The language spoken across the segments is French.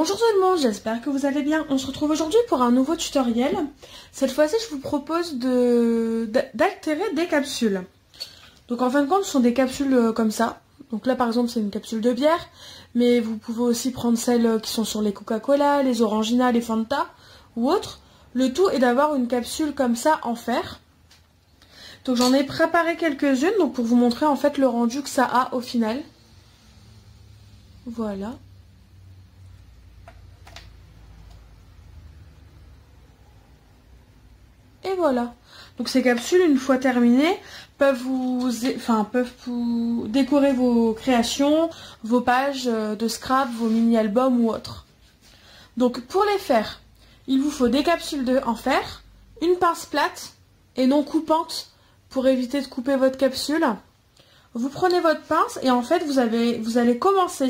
Bonjour tout le monde, j'espère que vous allez bien. On se retrouve aujourd'hui pour un nouveau tutoriel. Cette fois-ci, je vous propose d'altérer des capsules. Donc en fin de compte, ce sont des capsules comme ça. Donc là par exemple, c'est une capsule de bière, mais vous pouvez aussi prendre celles qui sont sur les Coca-Cola, les Orangina, les Fanta ou autres. Le tout est d'avoir une capsule comme ça en fer. Donc j'en ai préparé quelques-unes donc pour vous montrer en fait le rendu que ça a au final. Voilà. Et voilà. Donc ces capsules, une fois terminées, peuvent vous décorer vos créations, vos pages de scrap, vos mini-albums ou autres. Donc pour les faire, il vous faut des capsules en fer, une pince plate et non coupante pour éviter de couper votre capsule. Vous prenez votre pince et en fait vous allez commencer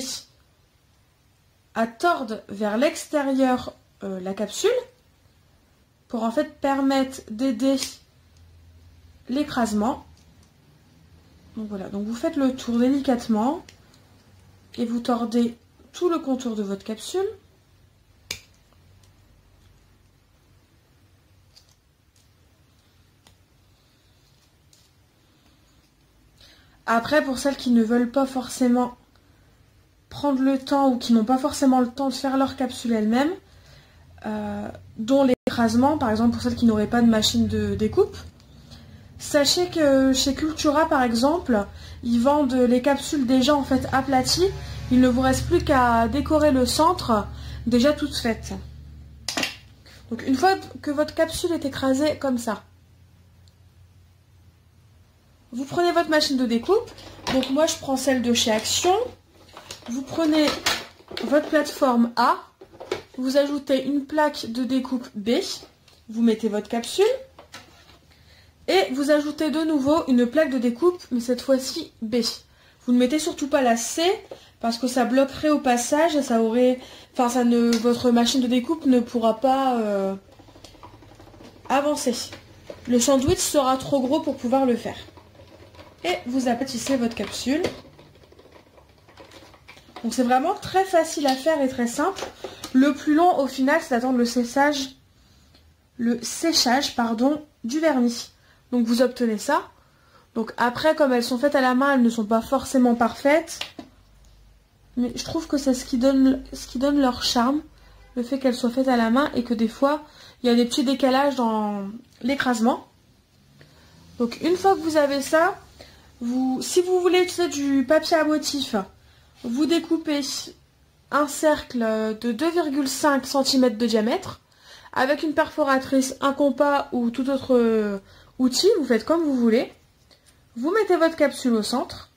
à tordre vers l'extérieur la capsule pour en fait permettre d'aider l'écrasement. Donc voilà, donc vous faites le tour délicatement et vous tordez tout le contour de votre capsule. Après, pour celles qui ne veulent pas forcément prendre le temps ou qui n'ont pas forcément le temps de faire leur capsule elles-mêmes, dont l'écrasement, par exemple pour celles qui n'auraient pas de machine de découpe, sachez que chez Cultura par exemple, ils vendent les capsules déjà en fait aplaties. Il ne vous reste plus qu'à décorer le centre déjà toute faite. Donc une fois que votre capsule est écrasée comme ça, vous prenez votre machine de découpe. Donc moi je prends celle de chez Action. Vous prenez votre plateforme A, vous ajoutez une plaque de découpe B, vous mettez votre capsule et vous ajoutez de nouveau une plaque de découpe, mais cette fois-ci B. Vous ne mettez surtout pas la C parce que ça bloquerait au passage et votre machine de découpe ne pourra pas avancer. Le sandwich sera trop gros pour pouvoir le faire. Et vous aplatissez votre capsule. Donc c'est vraiment très facile à faire et très simple. Le plus long au final, c'est d'attendre le séchage du vernis. Donc vous obtenez ça. Donc après, comme elles sont faites à la main, elles ne sont pas forcément parfaites. Mais je trouve que c'est ce qui donne leur charme. Le fait qu'elles soient faites à la main et que des fois, il y a des petits décalages dans l'écrasement. Donc une fois que vous avez ça, si vous voulez utiliser du papier à motif, vous découpez un cercle de 2,5 cm de diamètre avec une perforatrice, un compas ou tout autre outil, vous faites comme vous voulez. Vous mettez votre capsule au centre,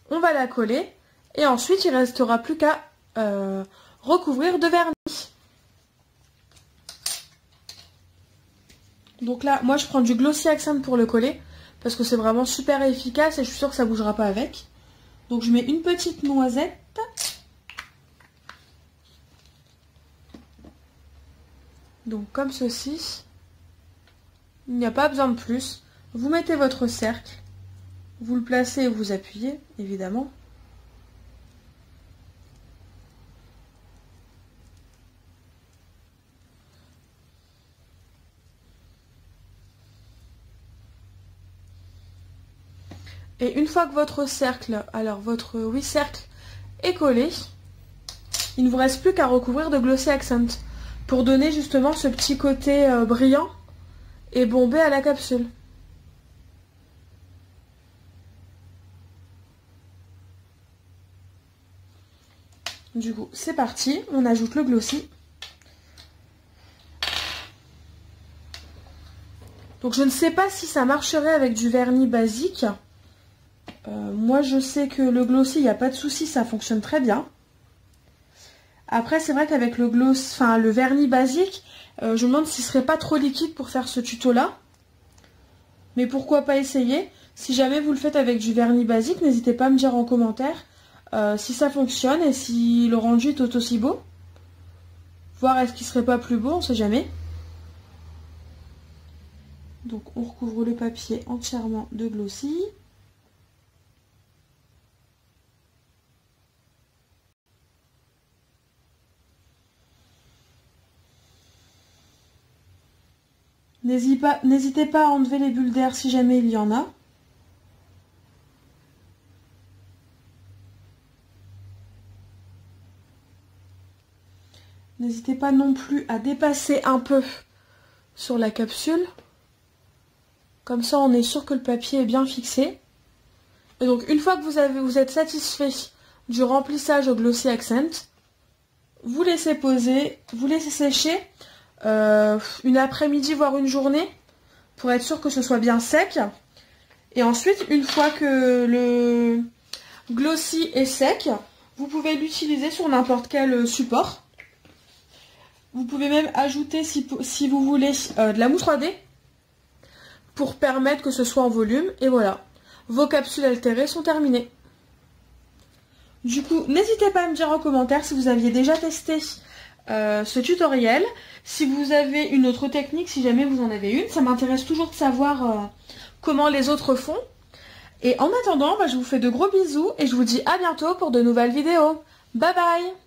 on va la coller et ensuite il ne restera plus qu'à recouvrir de vernis. Donc là, moi je prends du Glossy Accent pour le coller parce que c'est vraiment super efficace et je suis sûre que ça ne bougera pas avec. Donc je mets une petite noisette. Donc comme ceci. Il n'y a pas besoin de plus. Vous mettez votre cercle. Vous le placez et vous appuyez, évidemment. Et une fois que votre cercle, cercle est collé, il ne vous reste plus qu'à recouvrir de Glossy Accent pour donner justement ce petit côté brillant et bombé à la capsule. Du coup, c'est parti, on ajoute le glossy. Donc je ne sais pas si ça marcherait avec du vernis basique. Moi je sais que le glossy, il n'y a pas de souci, ça fonctionne très bien. Après c'est vrai qu'avec le vernis basique, je me demande s'il serait pas trop liquide pour faire ce tuto là. Mais pourquoi pas essayer. Si jamais vous le faites avec du vernis basique, n'hésitez pas à me dire en commentaire si ça fonctionne et si le rendu est tout aussi beau. Voir est-ce qu'il serait pas plus beau, on sait jamais. Donc on recouvre le papier entièrement de glossy. N'hésitez pas à enlever les bulles d'air si jamais il y en a. N'hésitez pas non plus à dépasser un peu sur la capsule. Comme ça, on est sûr que le papier est bien fixé. Et donc, une fois que vous êtes satisfait du remplissage au Glossy Accent, vous laissez poser, vous laissez sécher une après-midi, voire une journée, pour être sûr que ce soit bien sec. Et ensuite, une fois que le Glossy est sec, vous pouvez l'utiliser sur n'importe quel support. Vous pouvez même ajouter, si vous voulez, de la mousse 3D pour permettre que ce soit en volume. Et voilà, vos capsules altérées sont terminées. Du coup, n'hésitez pas à me dire en commentaire si vous aviez déjà testé ce tutoriel. Si vous avez une autre technique, si jamais vous en avez une, ça m'intéresse toujours de savoir comment les autres font. Et en attendant, je vous fais de gros bisous et je vous dis à bientôt pour de nouvelles vidéos. Bye bye!